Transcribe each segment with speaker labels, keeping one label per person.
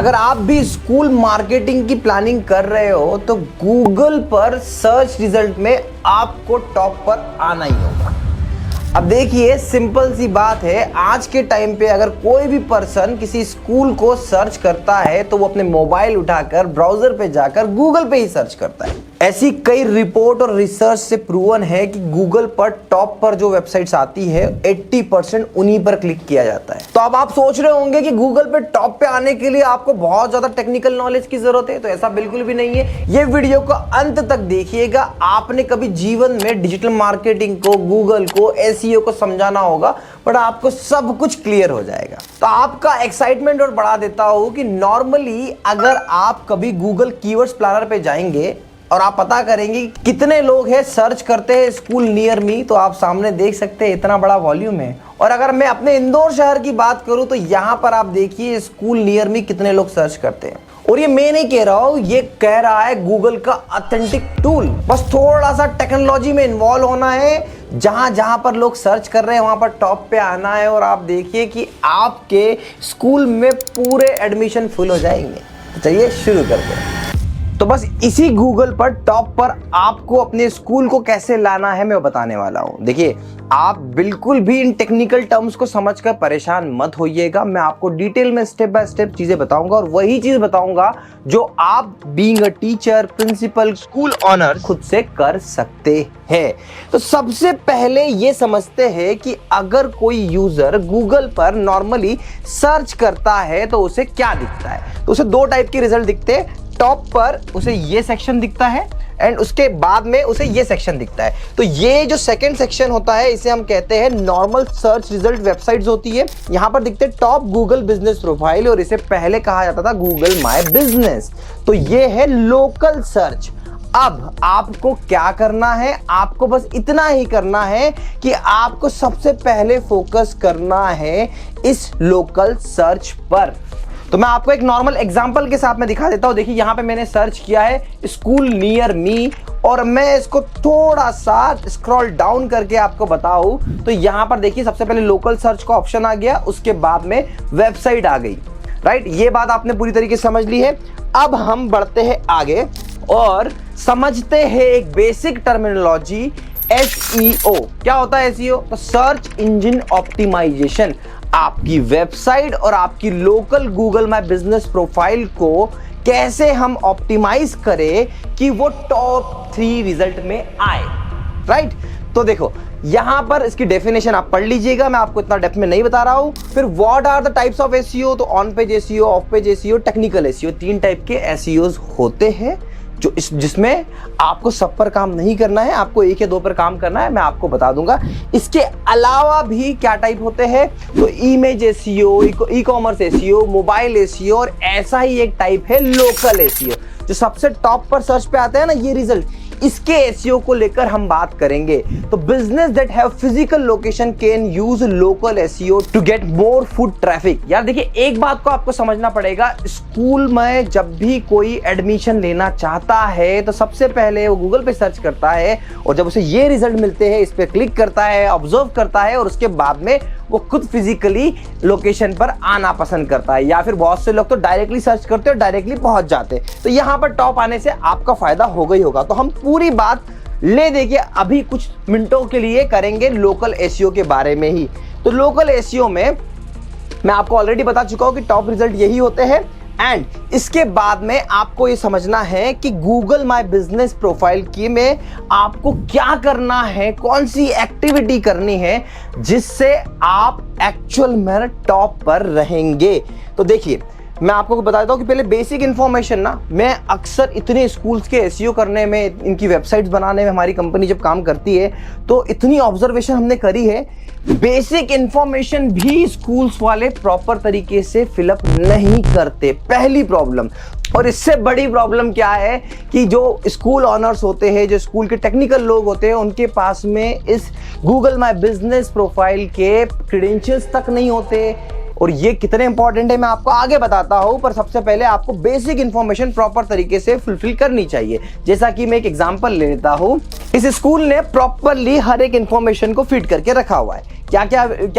Speaker 1: अगर आप भी स्कूल मार्केटिंग की प्लानिंग कर रहे हो तो गूगल पर सर्च रिजल्ट में आपको टॉप पर आना ही होगा। अब देखिए, सिंपल सी बात है, आज के टाइम पे अगर कोई भी पर्सन किसी स्कूल को सर्च करता है तो वो अपने मोबाइल उठाकर ब्राउजर पे जाकर गूगल पे ही सर्च करता है। ऐसी कई रिपोर्ट और रिसर्च से प्रूवन है कि गूगल पर टॉप पर जो वेबसाइट्स आती है 80% उन्हीं पर क्लिक किया जाता है। तो अब आप सोच रहे होंगे कि गूगल पे टॉप पे आने के लिए आपको बहुत ज्यादा टेक्निकल नॉलेज की जरूरत है, तो ऐसा बिल्कुल भी नहीं है। ये वीडियो को अंत तक देखिएगा। आपने कभी जीवन में डिजिटल मार्केटिंग को, गूगल को, एसईओ को समझाना होगा, बट आपको सब कुछ क्लियर हो जाएगा। तो आपका एक्साइटमेंट और बढ़ा देता हूं कि नॉर्मली अगर आप कभी गूगल कीवर्ड्स प्लानर पे जाएंगे और आप पता करेंगे कितने लोग हैं सर्च करते हैं स्कूल नियर मी, तो आप सामने देख सकते हैं इतना बड़ा वॉल्यूम है। और अगर मैं अपने इंदौर शहर की बात करूं तो यहां पर आप देखिए स्कूल नियर मी कितने लोग सर्च करते हैं। और ये मैं नहीं कह रहा हूं, ये कह रहा है गूगल का ऑथेंटिक टूल। बस थोड़ा सा टेक्नोलॉजी में इन्वॉल्व होना है, जहां जहां पर लोग सर्च कर रहे हैं वहां पर टॉप पे आना है, और आप देखिए कि आपके स्कूल में पूरे एडमिशन फुल हो जाएंगे। तो चलिए शुरू करते हैं। तो बस इसी गूगल पर टॉप पर आपको अपने स्कूल को कैसे लाना है मैं बताने वाला हूं। देखिए, आप बिल्कुल भी इन टेक्निकल टर्म्स को समझकर परेशान मत होइएगा। मैं आपको डिटेल में स्टेप बाय स्टेप चीजें बताऊंगा, और वही चीज बताऊंगा जो आप being a teacher, principal, school owner खुद से कर सकते हैं। तो सबसे पहले ये समझते हैं कि अगर कोई यूजर गूगल पर नॉर्मली सर्च करता है तो उसे क्या दिखता है। तो उसे दो टाइप के रिजल्ट दिखते हैं। टॉप पर उसे ये सेक्शन दिखता है एंड उसके बाद में उसे ये सेक्शन दिखता है। तो ये जो सेकंड सेक्शन होता है इसे हम कहते हैं नॉर्मल सर्च रिजल्ट वेबसाइट्स होती है। यहां पर दिखते हैं टॉप गूगल बिजनेस प्रोफाइल, और इसे पहले कहा जाता था गूगल माय बिजनेस। तो ये है लोकल सर्च। अब आपको क्या करना है, आपको बस इतना ही करना है कि आपको सबसे पहले फोकस करना है इस लोकल सर्च पर। तो मैं आपको एक नॉर्मल एग्जांपल के साथ में दिखा देता हूं। देखिए, यहां पे मैंने सर्च किया है स्कूल नियर मी, और मैं इसको थोड़ा सा स्क्रॉल डाउन करके आपको बताऊं तो यहां पर देखिए सबसे पहले लोकल सर्च का ऑप्शन आ गया, उसके बाद में वेबसाइट आ गई। राइट, ये बात आपने पूरी तरीके से समझ ली है। अब हम बढ़ते हैं आगे और समझते हैं एक बेसिक टर्मिनोलॉजी, एसईओ। क्या होता है एसईओ? तो सर्च इंजन ऑप्टिमाइजेशन। आपकी वेबसाइट और आपकी local Google my business profile को कैसे हम ऑप्टिमाइज करें कि वो टॉप 3 रिजल्ट में आए। राइट, तो देखो यहां पर इसकी डेफिनेशन आप पढ़ लीजिएगा, मैं आपको इतना डेप्थ में नहीं बता रहा हूं। फिर what are the types of SEO? तो on page SEO, off page SEO, technical SEO, 3 type के एसईओज होते हैं जो जिसमें आपको सब पर काम नहीं करना है, आपको एक या दो पर काम करना है। मैं आपको बता दूंगा इसके अलावा भी क्या टाइप होते हैं। तो image SEO, e commerce SEO, mobile SEO, और ऐसा ही एक टाइप है लोकल एसईओ, जो सबसे टॉप पर सर्च पे आते हैं ना ये रिजल्ट, इसके एसईओ को लेकर हम बात करेंगे। तो business that have physical location can use local SEO to get more foot traffic. यार देखिए, एक बात को आपको समझना पड़ेगा, स्कूल में जब भी कोई एडमिशन लेना चाहता है तो सबसे पहले वो गूगल पे सर्च करता है, और जब उसे ये रिजल्ट मिलते हैं इस पे क्लिक करता है, ऑब्जर्व करता है, और उसके बाद में वो खुद फिजिकली लोकेशन पर आना पसंद करता है। या फिर बहुत से लोग तो डायरेक्टली सर्च करते हैं और डायरेक्टली पहुंच जाते हैं। तो यहां पर टॉप आने से आपका फायदा हो गई होगा। तो हम पूरी बात ले देखिए अभी कुछ मिनटों के लिए करेंगे लोकल एसईओ के बारे में ही। तो लोकल एसईओ में मैं आपको ऑलरेडी बता चुका हूं कि टॉप रिजल्ट यही होते हैं, एंड इसके बाद में आपको ये समझना है कि गूगल माय बिजनेस प्रोफाइल की में आपको क्या करना है, कौन सी एक्टिविटी करनी है जिससे आप एक्चुअल में टॉप पर रहेंगे। तो देखिए, मैं आपको बता देता हूं कि पहले बेसिक इंफॉर्मेशन ना, मैं अक्सर इतने स्कूल्स के एसईओ करने में, इनकी वेबसाइट्स बनाने में हमारी कंपनी जब काम करती है तो इतनी ऑब्जर्वेशन हमने करी है, बेसिक इंफॉर्मेशन भी स्कूल्स वाले प्रॉपर तरीके से फिलअप नहीं करते। पहली प्रॉब्लम। और इससे बड़ी प्रॉब्लम क्या है कि जो स्कूल ऑनर्स होते हैं, जो स्कूल के टेक्निकल लोग होते हैं, उनके पास में इस गूगल माय बिजनेस प्रोफाइल के क्रेडेंशियल्स तक नहीं होते, और ये कितने इंपॉर्टेंट है मैं आपको आगे बताता हूं, पर सबसे पहले आपको बेसिक इंफॉर्मेशन प्रॉपर तरीके से फुलफिल करनी चाहिए। जैसा कि मैं एक एग्जांपल ले लेता हूं, इस स्कूल ने प्रॉपरली हर एक इंफॉर्मेशन को फीड करके रखा हुआ है। क्या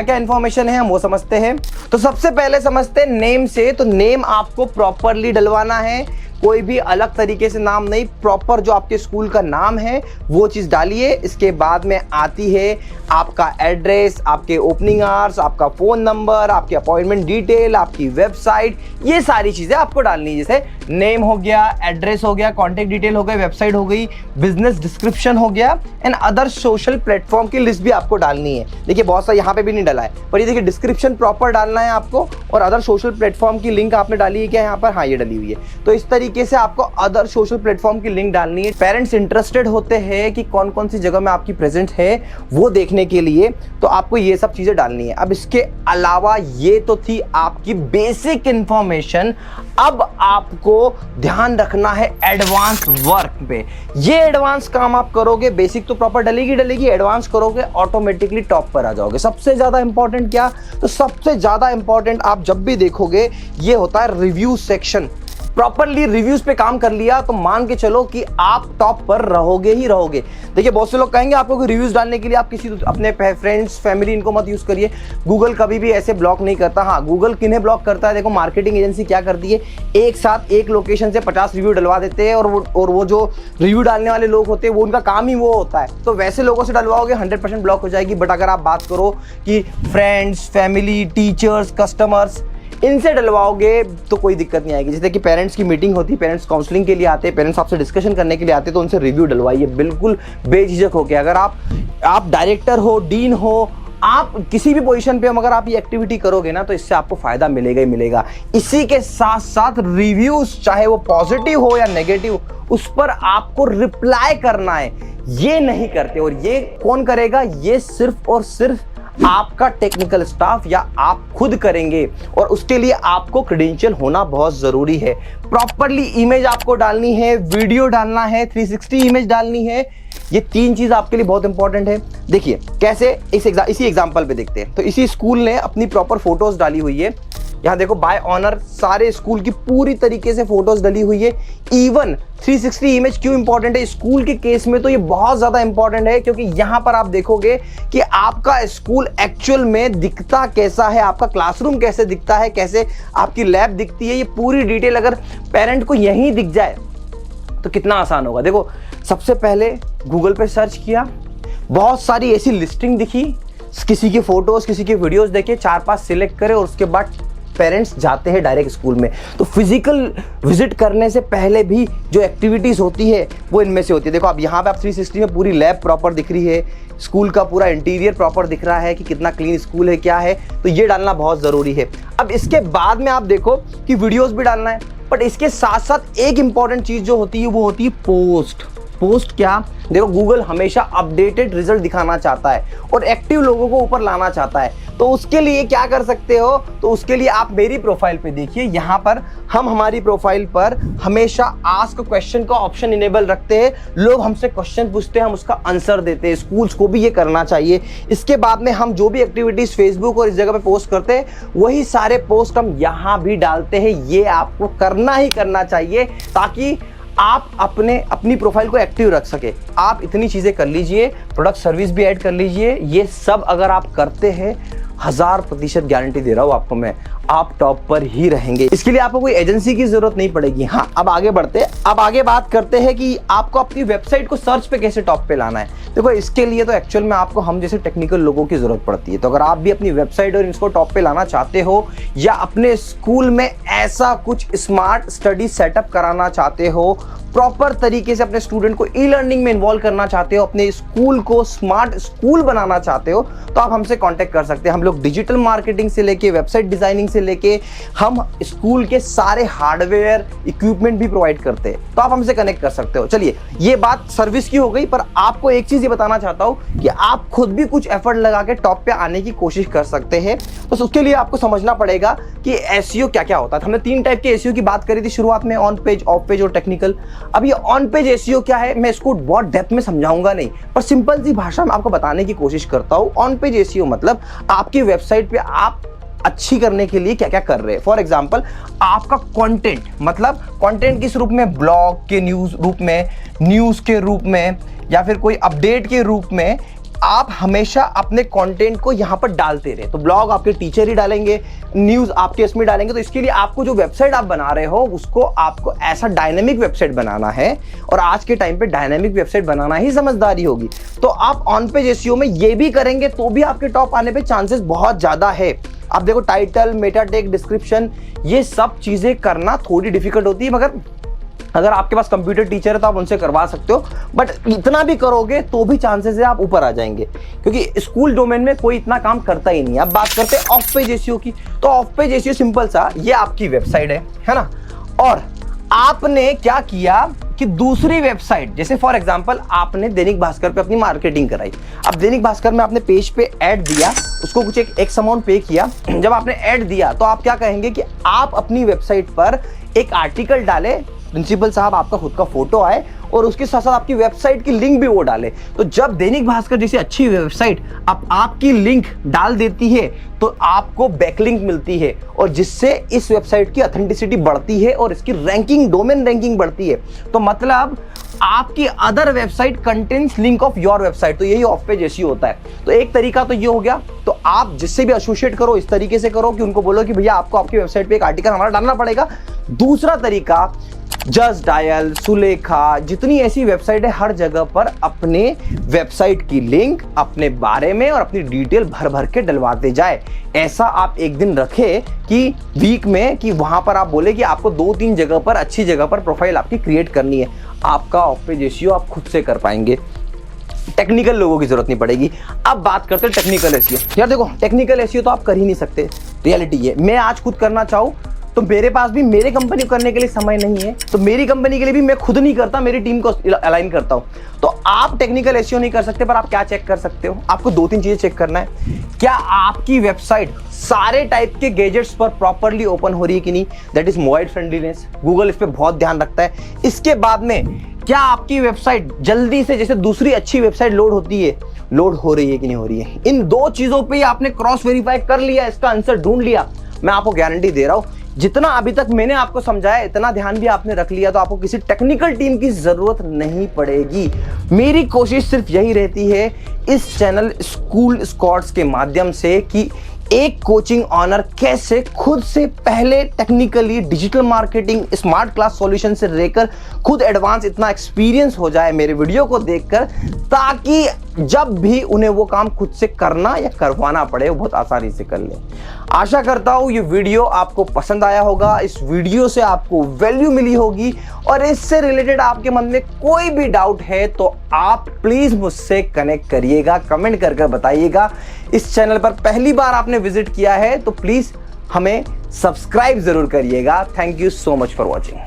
Speaker 1: क्या इंफॉर्मेशन है हम वो समझते हैं। तो सबसे पहले समझते हैं नेम से। तो नेम आपको प्रॉपरली डलवाना है, कोई भी अलग तरीके से नाम नहीं, प्रॉपर जो आपके स्कूल का नाम है वो चीज डालिए। इसके बाद में आती है आपका एड्रेस, आपके ओपनिंग आवर्स, आपका फोन नंबर, आपकी अपॉइंटमेंट डिटेल, आपकी वेबसाइट, ये सारी चीजें आपको डालनी है। जैसे नेम हो गया, एड्रेस हो गया, कॉन्टेक्ट डिटेल हो गई, वेबसाइट हो गई, बिजनेस डिस्क्रिप्शन हो गया एंड अदर सोशल प्लेटफॉर्म की लिस्ट भी आपको डालनी है। देखिए बहुत सा यहाँ पे भी नहीं डाला है, पर ये देखिए डिस्क्रिप्शन प्रॉपर डालना है आपको, और अदर सोशल प्लेटफॉर्म की लिंक आपने डाली है क्या यहाँ पर? हाँ, ये डली हुई है। तो इस तरीके से आपको अदर सोशल प्लेटफॉर्म की लिंक डालनी है। पेरेंट्स इंटरेस्टेड होते हैं कि कौन कौन सी जगह में आपकी प्रेजेंट है वो देखने के लिए, तो आपको ये सब चीजें डालनी है। अब इसके अलावा ये तो थी आपकी बेसिक इंफॉर्मेशन। अब आपको ध्यान रखना है एडवांस वर्क पे। ये एडवांस काम आप करोगे, बेसिक तो प्रॉपर डलेगी, एडवांस करोगे ऑटोमेटिकली टॉप पर आ जाओगे। सबसे ज्यादा इंपॉर्टेंट क्या? तो सबसे ज्यादा इंपॉर्टेंट आप जब भी देखोगे ये होता है रिव्यू सेक्शन। प्रॉपरली रिव्यूज पे काम कर लिया तो मान के चलो कि आप टॉप पर रहोगे ही रहोगे। देखिए बहुत से लोग कहेंगे आपको कि रिव्यूज डालने के लिए आप किसी अपने फ्रेंड्स फैमिली इनको मत यूज करिए। गूगल कभी भी ऐसे ब्लॉक नहीं करता। हाँ, गूगल किन्हें ब्लॉक करता है? देखो मार्केटिंग एजेंसी क्या करती है, एक साथ एक लोकेशन से 50 रिव्यू डलवा देते हैं, और वो जो रिव्यू डालने वाले लोग होते हैं वो उनका काम ही वो होता है। तो वैसे लोगों से डलवाओगे 100% ब्लॉक हो जाएगी। बट अगर आप बात करो कि फ्रेंड्स, फैमिली, टीचर्स, कस्टमर्स, इनसे डलवाओगे तो कोई दिक्कत नहीं आएगी। जैसे कि पेरेंट्स की मीटिंग होती है, पेरेंट्स काउंसलिंग के लिए आते हैं, पेरेंट्स आपसे डिस्कशन करने के लिए आते हैं, तो उनसे रिव्यू डलवाइए बिल्कुल बेझिझक होकर। अगर आप डायरेक्टर हो, डीन हो, आप किसी भी पोजीशन पे अगर आप ये एक्टिविटी करोगे ना तो इससे आपको फायदा मिलेगा ही मिलेगा। इसी के साथ साथ रिव्यूज चाहे वो पॉजिटिव हो या नेगेटिव, उस पर आपको रिप्लाई करना है। ये नहीं करते, और ये कौन करेगा? ये सिर्फ और सिर्फ आपका टेक्निकल स्टाफ या आप खुद करेंगे, और उसके लिए आपको क्रेडेंशियल होना बहुत जरूरी है। प्रॉपरली इमेज आपको डालनी है, वीडियो डालना है, 360 इमेज डालनी है। ये 3 चीज आपके लिए बहुत इंपॉर्टेंट है। देखिए कैसे, इसी एग्जांपल पे देखते हैं। तो इसी स्कूल ने अपनी प्रॉपर फोटोज डाली हुई है। यहाँ देखो बाय ऑनर सारे स्कूल की पूरी तरीके से फोटोज डली हुई है। इवन 360 इमेज क्यों इंपॉर्टेंट है स्कूल के केस में? तो ये बहुत ज्यादा इंपॉर्टेंट है क्योंकि यहाँ पर आप देखोगे कि आपका स्कूल एक्चुअल में दिखता कैसा है, आपका क्लासरूम कैसे दिखता है, कैसे आपकी लैब दिखती है। ये पूरी डिटेल अगर पेरेंट को यहीं दिख जाए तो कितना आसान होगा। देखो सबसे पहले गूगल पे सर्च किया, बहुत सारी ऐसी लिस्टिंग दिखी, किसी की फोटोज, किसी की वीडियोस देखे, 4-5 सिलेक्ट करे, और उसके बाद पेरेंट्स जाते हैं डायरेक्ट स्कूल में। तो फिजिकल विजिट करने से पहले भी जो एक्टिविटीज होती है वो इनमें से होती है। देखो अब यहाँ पे आप 360 में पूरी लैब प्रॉपर दिख रही है, स्कूल का पूरा इंटीरियर प्रॉपर दिख रहा है कि कितना क्लीन स्कूल है, क्या है। तो ये डालना बहुत जरूरी है। अब इसके बाद में आप देखो कि वीडियोस भी डालना है, बट इसके साथ साथ एक इंपॉर्टेंट चीज जो होती है वो होती है पोस्ट। पोस्ट क्या? देखो गूगल हमेशा अपडेटेड रिजल्ट दिखाना चाहता है और एक्टिव लोगों को ऊपर लाना चाहता है। तो उसके लिए क्या कर सकते हो? तो उसके लिए आप मेरी प्रोफाइल पे देखिए, यहाँ पर हम हमारी प्रोफाइल पर हमेशा आस्क क्वेश्चन का ऑप्शन इनेबल रखते हैं। लोग हमसे क्वेश्चन पूछते हैं, हम उसका आंसर देते हैं। स्कूल्स को भी ये करना चाहिए। इसके बाद में हम जो भी एक्टिविटीज फेसबुक और इस जगह पे पोस्ट करते हैं वही सारे पोस्ट हम यहाँ भी डालते हैं। ये आपको करना ही करना चाहिए ताकि आप अपनी प्रोफाइल को एक्टिव रख सके। आप इतनी चीजें कर लीजिए, प्रोडक्ट सर्विस भी ऐड कर लीजिए। ये सब अगर आप करते हैं 1000% गारंटी दे रहा हूं आपको मैं, आप टॉप पर ही रहेंगे। इसके लिए आपको कोई एजेंसी की जरूरत नहीं पड़ेगी। हाँ, अब आगे बढ़ते हैं। अब आगे बात करते हैं कि आपको अपनी वेबसाइट को सर्च पे कैसे टॉप पे लाना है। देखो इसके लिए तो एक्चुअल में आपको हम जैसे टेक्निकल लोगों की जरूरत पड़ती है। तो अगर आप भी अपनी वेबसाइट और इसको टॉप पे लाना चाहते हो, या अपने स्कूल में ऐसा कुछ स्मार्ट स्टडी सेटअप कराना चाहते हो, प्रॉपर तरीके से अपने स्टूडेंट को ई लर्निंग में इन्वॉल्व करना चाहते हो, अपने स्कूल को स्मार्ट स्कूल बनाना चाहते हो, तो आप हमसे कांटेक्ट कर सकते हैं। हम लोग डिजिटल मार्केटिंग से लेके वेबसाइट डिजाइनिंग से लेके हम स्कूल के सारे हार्डवेयर इक्विपमेंट भी प्रोवाइड करते हैं। तो आप हमसे कनेक्ट कर सकते हो। चलिए ये बात सर्विस की हो गई, पर आपको एक चीज ये बताना चाहता हूं कि आप खुद भी कुछ एफर्ट लगा के टॉप पे आने की कोशिश कर सकते हैं। तो उसके लिए आपको समझना पड़ेगा कि एसईओ क्या क्या होता है। हमने 3 टाइप के एसईओ की बात करी थी शुरुआत में, ऑन पेज, ऑफ पेज और टेक्निकल। अब ये ऑन पेज एसईओ क्या है मैं इसको बहुत डेप्थ में समझाऊंगा नहीं, पर सिंपल सी भाषा में आपको बताने की कोशिश करता हूं। ऑन पेज एसईओ मतलब आपकी वेबसाइट पे आप अच्छी करने के लिए क्या क्या कर रहे हैं। फॉर एग्जाम्पल, आपका कंटेंट, मतलब कंटेंट किस रूप में, ब्लॉग के न्यूज़ रूप में, न्यूज़ के रूप में, या फिर कोई अपडेट के रूप में आप हमेशा अपने कंटेंट को यहां पर डालते रहे। तो ब्लॉग आपके टीचर ही डालेंगे, न्यूज़ आपके इसमें डालेंगे। तो इसके लिए आपको जो वेबसाइट आप बना रहे हो उसको आपको ऐसा डायनेमिक वेबसाइट बनाना है, और आज के टाइम पे डायनेमिक वेबसाइट बनाना ही समझदारी होगी। तो आप ऑन पेज एसईओ में ये भी करेंगे तो भी आपके टॉप आने पे चांसेस बहुत ज़्यादा है। आप देखो, टाइटल, मेटा टैग, डिस्क्रिप्शन, ये सब चीज़ें करना थोड़ी डिफिकल्ट होती है, मगर अगर आपके पास कंप्यूटर टीचर है तो आप उनसे करवा सकते हो। बट इतना भी करोगे तो भी चांसेस है आप ऊपर आ जाएंगे, क्योंकि स्कूल डोमेन में कोई इतना काम करता ही नहीं है। अब बात करते हैं ऑफ पेज एसईओ की। तो ऑफ पेज एसईओ सिंपल सा, ये आपकी वेबसाइट है ना, और आपने क्या किया कि दूसरी वेबसाइट, जैसे फॉर एग्जांपल आपने दैनिक भास्कर पे अपनी मार्केटिंग कराई। अब दैनिक भास्कर में आपने पेज पे ऐड दिया, उसको कुछ एक अमाउंट पे किया। जब आपने ऐड दिया तो आप क्या कहेंगे कि आप अपनी वेबसाइट पर एक आर्टिकल डाले, प्रिंसिपल साहब आपका खुद का फोटो आए, और उसके साथ साथ आपकी वेबसाइट की लिंक भी वो डाले। तो जब दैनिक भास्कर जैसी अच्छी वेबसाइट आपकी लिंक डाल देती है तो आपको बैकलिंक मिलती है, और जिससे इस वेबसाइट की ऑथेंटिसिटी बढ़ती है और इसकी रैंकिंग, डोमेन रैंकिंग बढ़ती है। तो मतलब आपकी other website contains link of your website. तो यही ऑफ पेज एसईओ होता है। तो एक तरीका तो ये हो गया। तो आप जिससे भी एसोसिएट करो इस तरीके से करो कि उनको बोलो कि भैया आपको आपकी वेबसाइट पे एक आर्टिकल हमारा डालना पड़ेगा। दूसरा तरीका, जस्ट डायल, सुलेखा, जितनी ऐसी वेबसाइट है हर जगह पर अपने वेबसाइट की लिंक अपने बारे में और अपनी डिटेल भर भर के डलवाते जाए। ऐसा आप एक दिन रखें कि वीक में, कि वहां पर आप बोले कि आपको 2-3 जगह पर, अच्छी जगह पर प्रोफाइल आपकी क्रिएट करनी है। आपका ऑफ पेज एसईओ आप खुद से कर पाएंगे, टेक्निकल लोगों की जरूरत नहीं पड़ेगी। अब बात करते हैं टेक्निकल एसईओ। यार देखो, टेक्निकल एसईओ तो आप कर ही नहीं सकते, रियलिटी है। मैं आज खुद करना चाहूँ तो मेरे पास भी मेरे कंपनी को करने के लिए समय नहीं है, तो मेरी कंपनी के लिए भी मैं खुद नहीं करता, मेरी टीम को अलाइन करता हूं। तो आप टेक्निकल एसईओ नहीं कर सकते, पर आप क्या चेक कर सकते हो, आपको 2-3 चीजें चेक करना है। क्या आपकी वेबसाइट सारे टाइप के गैजेट्स पर प्रॉपर्ली ओपन हो रही है कि नहीं, that is mobile friendliness, Google इस पर बहुत ध्यान रखता है। इसके बाद में क्या आपकी वेबसाइट जल्दी से, जैसे दूसरी अच्छी वेबसाइट लोड होती है, लोड हो रही है कि नहीं हो रही है। इन 2 चीजों पे आपने क्रॉस वेरीफाई कर लिया, इसका आंसर ढूंढ लिया, मैं आपको गारंटी दे रहा हूं, जितना अभी तक मैंने आपको समझाया इतना ध्यान भी आपने रख लिया तो आपको किसी टेक्निकल टीम की जरूरत नहीं पड़ेगी। मेरी कोशिश सिर्फ यही रहती है इस चैनल स्कूल स्कॉट्स के माध्यम से कि एक कोचिंग ऑनर कैसे खुद से पहले technically digital marketing smart class solution से लेकर खुद एडवांस इतना एक्सपीरियंस हो जाए मेरे वीडियो को देखकर, ताकि जब भी उन्हें वो काम खुद से करना या करवाना पड़े वो बहुत आसानी से कर ले। आशा करता हूँ ये वीडियो आपको पसंद आया होगा, इस वीडियो से आपको वैल्यू मिली होगी, और इससे रिलेटेड आपके मन में कोई भी डाउट है तो आप प्लीज मुझसे कनेक्ट करिएगा, कमेंट करके बताइएगा। इस चैनल पर पहली बार आपने विजिट किया है तो प्लीज हमें सब्सक्राइब जरूर करिएगा। Thank you so much for watching.